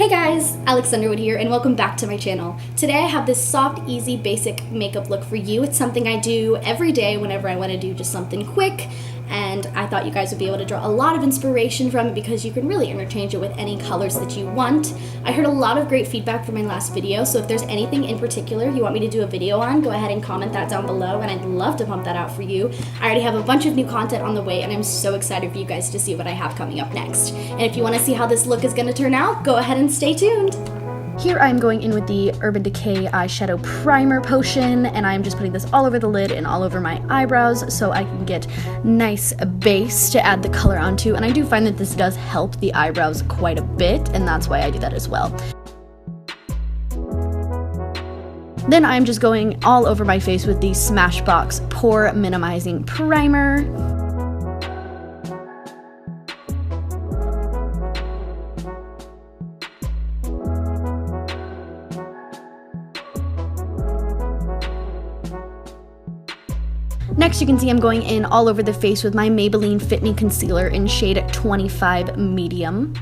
Hey guys, Underwood here and welcome back to my channel. Today I have this soft, easy, basic makeup look for you. It's something I do every day whenever I want to do just something quick, and I thought you guys would be able to draw a lot of inspiration from it because you can really interchange it with any colors that you want. I heard a lot of great feedback from my last video, so if there's anything in particular you want me to do a video on, go ahead and comment that down below and I'd love to pump that out for you. I already have a bunch of new content on the way and I'm so excited for you guys to see what I have coming up next. And if you want to see how this look is going to turn out, go ahead and stay tuned. Here I'm going in with the Urban Decay eyeshadow primer potion, and I'm just putting this all over the lid and all over my eyebrows so I can get nice base to add the color onto, and I do find that this does help the eyebrows quite a bit, and that's why I do that as well. Then I'm just going all over my face with the Smashbox Pore Minimizing Primer. Next, you can see I'm going in all over the face with my Maybelline Fit Me Concealer in shade 25 Medium.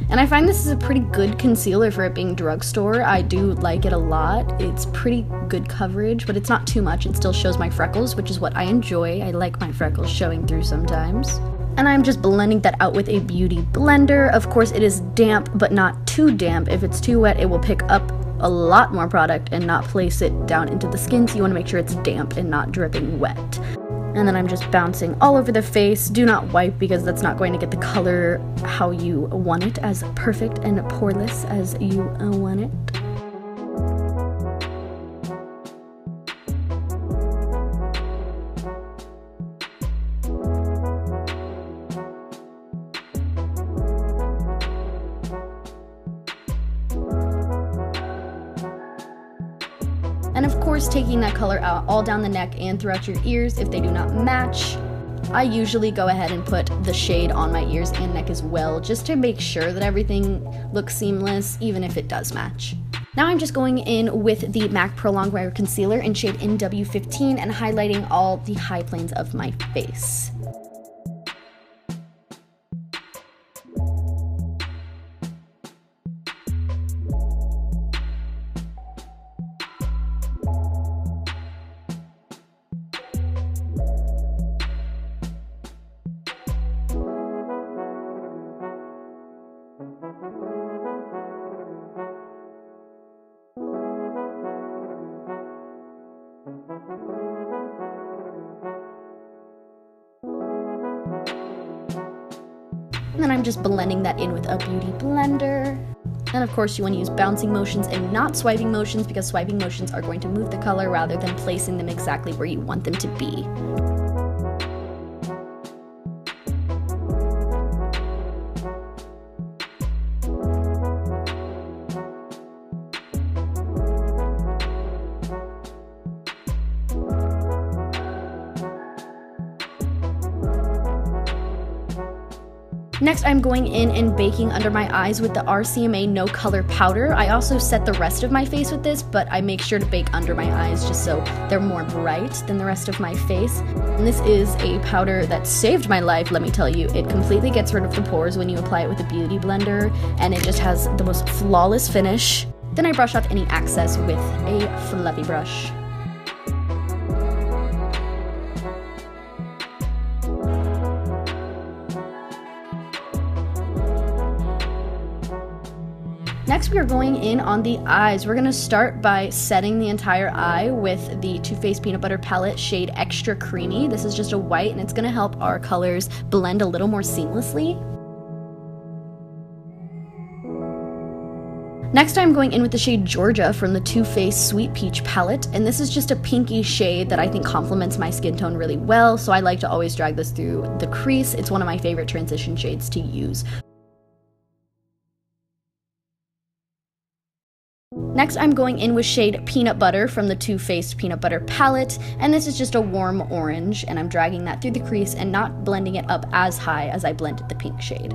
And I find this is a pretty good concealer for it being drugstore. I do like it a lot. It's pretty good coverage, but it's not too much. It still shows my freckles, which is what I enjoy. I like my freckles showing through sometimes. And I'm just blending that out with a beauty blender. Of course, it is damp, but not too damp. If it's too wet, it will pick up a lot more product and not place it down into the skin, so you want to make sure it's damp and not dripping wet. And then I'm just bouncing all over the face. Do not wipe because that's not going to get the color how you want it, as perfect and poreless as you want it. And of course, taking that color out all down the neck and throughout your ears if they do not match. I usually go ahead and put the shade on my ears and neck as well, just to make sure that everything looks seamless, even if it does match. Now I'm just going in with the MAC Pro Longwear Concealer in shade NW15 and highlighting all the high planes of my face. And then I'm just blending that in with a beauty blender. And of course you want to use bouncing motions and not swiping motions, because swiping motions are going to move the color rather than placing them exactly where you want them to be. Next, I'm going in and baking under my eyes with the Rcma No Color Powder. I also set the rest of my face with this, but I make sure to bake under my eyes just so they're more bright than the rest of my face. And this is a powder that saved my life, let me tell you. It completely gets rid of the pores when you apply it with a beauty blender, and it just has the most flawless finish. Then I brush off any excess with a fluffy brush. Next, we are going in on the eyes. We're going to start by setting the entire eye with the Too Faced Peanut Butter Palette shade Extra Creamy. This is just a white, and it's going to help our colors blend a little more seamlessly. Next, I'm going in with the shade Georgia from the Too Faced Sweet Peach Palette, and this is just a pinky shade that I think complements my skin tone really well, so I like to always drag this through the crease. It's one of my favorite transition shades to use. Next, I'm going in with shade Peanut Butter from the Too Faced Peanut Butter Palette, and this is just a warm orange, and I'm dragging that through the crease and not blending it up as high as I blended the pink shade.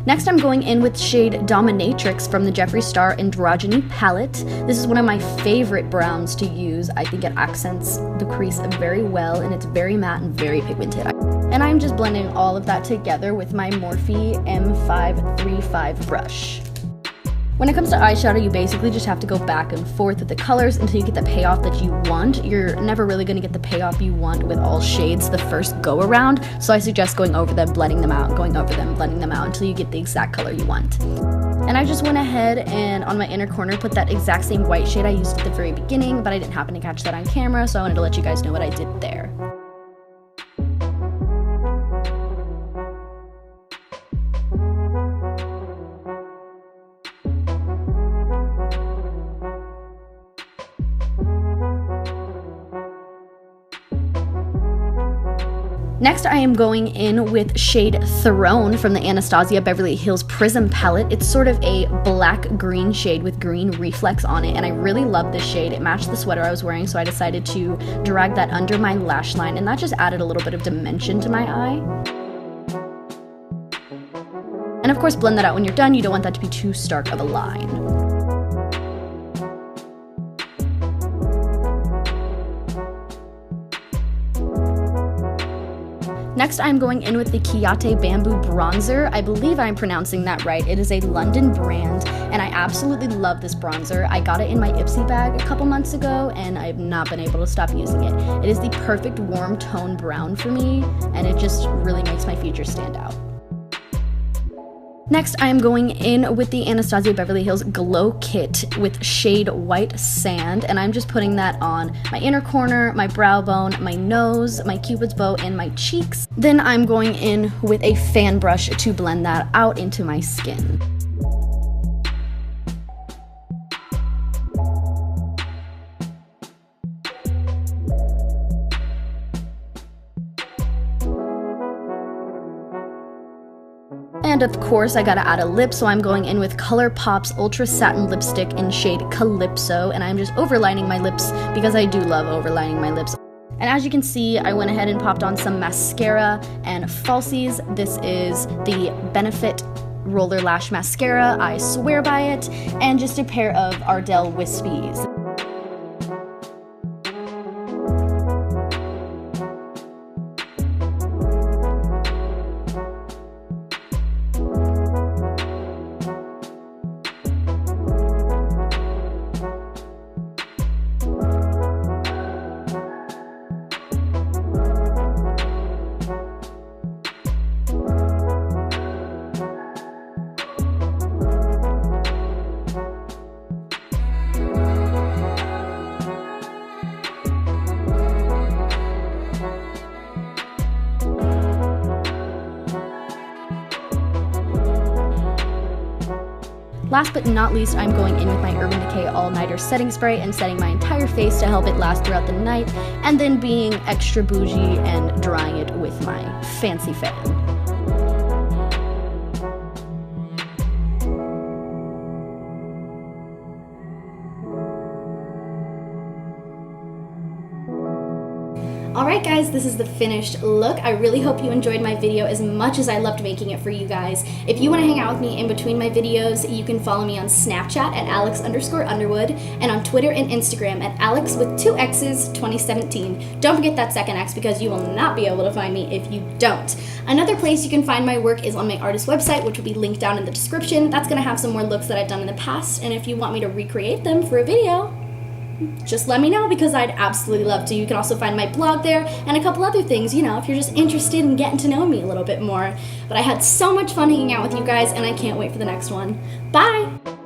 Next, I'm going in with shade Dominatrix from the Jeffree Star Androgyny palette. This is one of my favorite browns to use. I think it accents the crease very well, and it's very matte and very pigmented. And I'm just blending all of that together with my Morphe M535 brush. When it comes to eyeshadow, you basically just have to go back and forth with the colors until you get the payoff that you want. You're never really going to get the payoff you want with all shades the first go around, so I suggest going over them, blending them out, going over them, blending them out until you get the exact color you want. And I just went ahead and on my inner corner put that exact same white shade I used at the very beginning, but I didn't happen to catch that on camera, so I wanted to let you guys know what I did there. Next, I am going in with shade Throne from the Anastasia Beverly Hills Prism palette. It's sort of a black-green shade with green reflex on it, and I really love this shade. It matched the sweater I was wearing, so I decided to drag that under my lash line, and that just added a little bit of dimension to my eye. And of course, blend that out when you're done. You don't want that to be too stark of a line. Next, I'm going in with the Ciate Bamboo Bronzer. I believe I'm pronouncing that right. It is a London brand, and I absolutely love this bronzer. I got it in my Ipsy bag a couple months ago, and I've not been able to stop using it. It is the perfect warm tone brown for me, and it just really makes my features stand out. Next, I am going in with the Anastasia Beverly Hills Glow Kit with shade White Sand, and I'm just putting that on my inner corner, my brow bone, my nose, my cupid's bow, and my cheeks. Then I'm going in with a fan brush to blend that out into my skin. And of course, I gotta add a lip, so I'm going in with ColourPop's Ultra Satin Lipstick in shade Calypso, and I'm just overlining my lips because I do love overlining my lips. And as you can see, I went ahead and popped on some mascara and falsies. This is the Benefit Roller Lash Mascara. I swear by it. And just a pair of Ardell Wispies. Last but not least, I'm going in with my Urban Decay All-Nighter Setting Spray and setting my entire face to help it last throughout the night, and then being extra bougie and drying it with my fancy fan. Alright guys, this is the finished look. I really hope you enjoyed my video as much as I loved making it for you guys. If you want to hang out with me in between my videos, you can follow me on Snapchat at Alex_Underwood and on Twitter and Instagram at Alex with 2 X's 2017. Don't forget that second X because you will not be able to find me if you don't. Another place you can find my work is on my artist website, which will be linked down in the description. That's going to have some more looks that I've done in the past, and if you want me to recreate them for a video, just let me know because I'd absolutely love to. You can also find my blog there and a couple other things, you know, if you're just interested in getting to know me a little bit more. But I had so much fun hanging out with you guys, and I can't wait for the next one. Bye!